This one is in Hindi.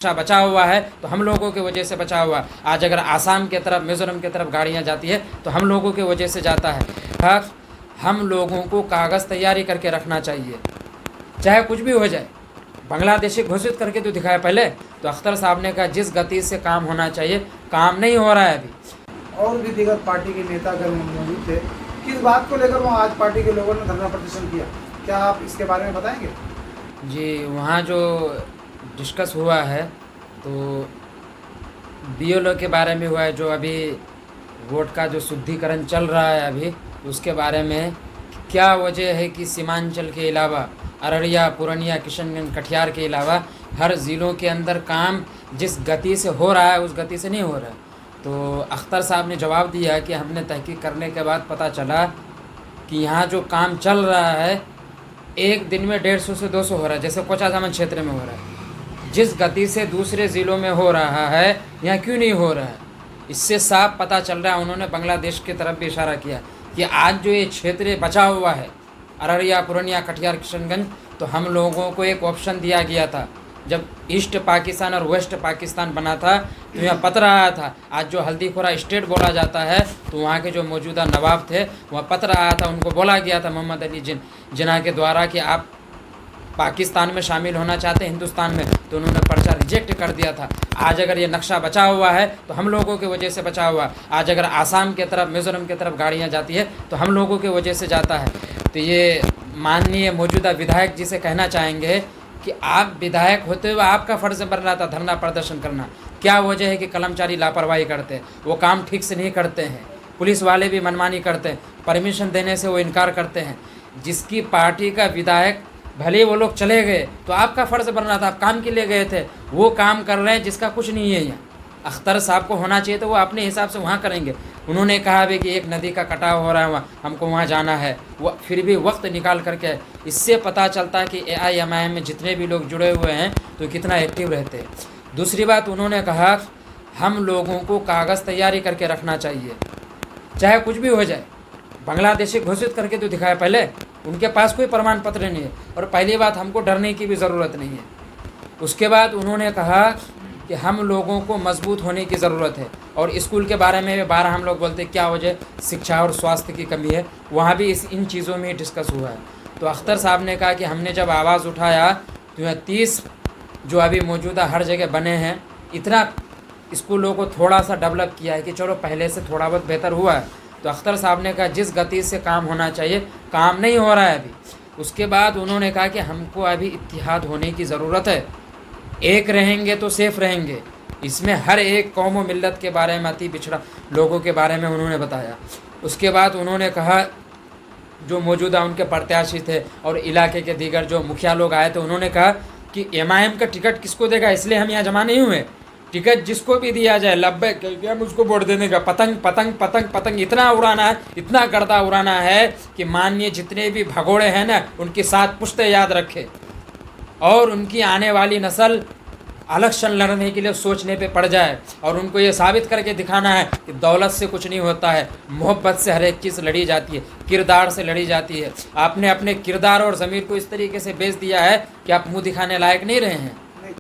बचा हुआ है तो हम लोगों की वजह से बचा हुआ है। आज अगर आसाम के तरफ, मिज़ोरम की तरफ गाड़ियाँ जाती है तो हम लोगों की वजह से जाता है। हक हम लोगों को कागज़ तैयारी करके रखना चाहिए, चाहे कुछ भी हो जाए। बांग्लादेशी घोषित करके तो दिखाया पहले, तो अख्तर साहब ने कहा जिस गति से काम होना चाहिए काम नहीं हो रहा है अभी। और भी दीगर पार्टी के नेतागण मौजूद थे, किस बात को लेकर वहाँ आज पार्टी के लोगों ने धरना प्रदर्शन किया, क्या आप इसके बारे में बताएंगे? जी, वहाँ जो डिस्कस हुआ है तो बीएलओ के बारे में हुआ है, जो अभी वोट का जो शुद्धिकरण चल रहा है अभी, उसके बारे में क्या वजह है कि सीमांचल के अलावा अररिया, पूर्णिया, किशनगंज, कटिहार के अलावा हर ज़िलों के अंदर काम जिस गति से हो रहा है उस गति से नहीं हो रहा है। तो अख्तर साहब ने जवाब दिया कि हमने तहकीक करने के बाद पता चला कि यहाँ जो काम चल रहा है एक दिन में 150 से 200 हो रहा है, जैसे कोचाजामन क्षेत्र में हो रहा है। जिस गति से दूसरे ज़िलों में हो रहा है यहाँ क्यों नहीं हो रहा है, इससे साफ पता चल रहा है। उन्होंने बांग्लादेश की तरफ भी इशारा किया कि आज जो ये क्षेत्र बचा हुआ है अररिया, पूर्णिया, कटिहार, किशनगंज, तो हम लोगों को एक ऑप्शन दिया गया था जब ईस्ट पाकिस्तान और वेस्ट पाकिस्तान बना था, तो यहाँ पत्र आया था। आज जो हल्दीखोरा स्टेट बोला जाता है तो वहाँ के जो मौजूदा नवाब थे वहाँ पत्र आया था, उनको बोला गया था मोहम्मद अली जिन्ना के द्वारा कि आप पाकिस्तान में शामिल होना चाहते हैं हिंदुस्तान में, तो उन्होंने पर्चा रिजेक्ट कर दिया था। आज अगर ये नक्शा बचा हुआ है तो हम लोगों की वजह से बचा हुआ है। आज अगर आसाम के तरफ, मिज़ोरम की तरफ गाड़ियाँ जाती है तो हम लोगों की वजह से जाता है। तो ये माननीय मौजूदा विधायक जी से कहना चाहेंगे कि आप विधायक होते हुए आपका फ़र्ज़ बन रहा था धरना प्रदर्शन करना, क्या वजह है कि कर्मचारी लापरवाही करते हैं, वो काम ठीक से नहीं करते हैं, पुलिस वाले भी मनमानी करते हैं, परमिशन देने से वो इनकार करते हैं। जिसकी पार्टी का विधायक भले वो लोग चले गए तो आपका फ़र्ज़ बन रहा था, आप काम के लिए गए थे, वो काम कर रहे हैं जिसका कुछ नहीं है। यहाँ अख्तर साहब को होना चाहिए तो वो अपने हिसाब से वहाँ करेंगे। उन्होंने कहा भी कि एक नदी का कटाव हो रहा है, वहाँ हमको वहाँ जाना है, वो फिर भी वक्त निकाल करके। इससे पता चलता है कि AIMIM में जितने भी लोग जुड़े हुए हैं तो कितना एक्टिव रहते हैं। दूसरी बात उन्होंने कहा हम लोगों को कागज़ तैयारी करके रखना चाहिए, चाहे कुछ भी हो जाए। बांग्लादेशी घोषित करके तो दिखाया पहले, उनके पास कोई प्रमाण पत्र नहीं है। और पहली बात, हमको डरने की भी ज़रूरत नहीं है। उसके बाद उन्होंने कहा कि हम लोगों को मजबूत होने की ज़रूरत है। और स्कूल के बारे में 12 हम लोग बोलते हैं क्या वजह, शिक्षा और स्वास्थ्य की कमी है, वहाँ भी इन चीज़ों में डिस्कस हुआ है। तो अख्तर साहब ने कहा कि हमने जब आवाज़ उठाया तो यहाँ 30 जो अभी मौजूदा हर जगह बने हैं, इतना स्कूलों को थोड़ा सा डेवलप किया है कि चलो पहले से थोड़ा बहुत बेहतर हुआ है। तो अख्तर साहब ने कहा जिस गति से काम होना चाहिए काम नहीं हो रहा है अभी। उसके बाद उन्होंने कहा कि हमको अभी इत्तिहाद होने की ज़रूरत है, एक रहेंगे तो सेफ रहेंगे। इसमें हर एक कौम व मिल्लत के बारे में, अति पिछड़ा लोगों के बारे में उन्होंने बताया। उसके बाद उन्होंने कहा जो मौजूदा उनके प्रत्याशी थे और इलाके के दीगर जो मुखिया लोग आए थे, उन्होंने कहा कि MIM का टिकट किसको देगा, इसलिए हम यहाँ जमा नहीं हुए। टिकट जिसको भी दिया जाए लब्बे कह हम उसको वोट देने का। पतंग पतंग पतंग पतंग इतना उड़ाना है, इतना गर्दा उड़ाना है कि माननीय जितने भी भगोड़े हैं ना, उनकी 7 पुश्तें याद रखे और उनकी आने वाली नस्ल इलेक्शन लड़ने के लिए सोचने पे पड़ जाए। और उनको ये साबित करके दिखाना है कि दौलत से कुछ नहीं होता है, मोहब्बत से हर एक चीज़ लड़ी जाती है, किरदार से लड़ी जाती है। आपने अपने किरदार और ज़मीर को इस तरीके से बेच दिया है कि आप मुँह दिखाने लायक नहीं रहे हैं।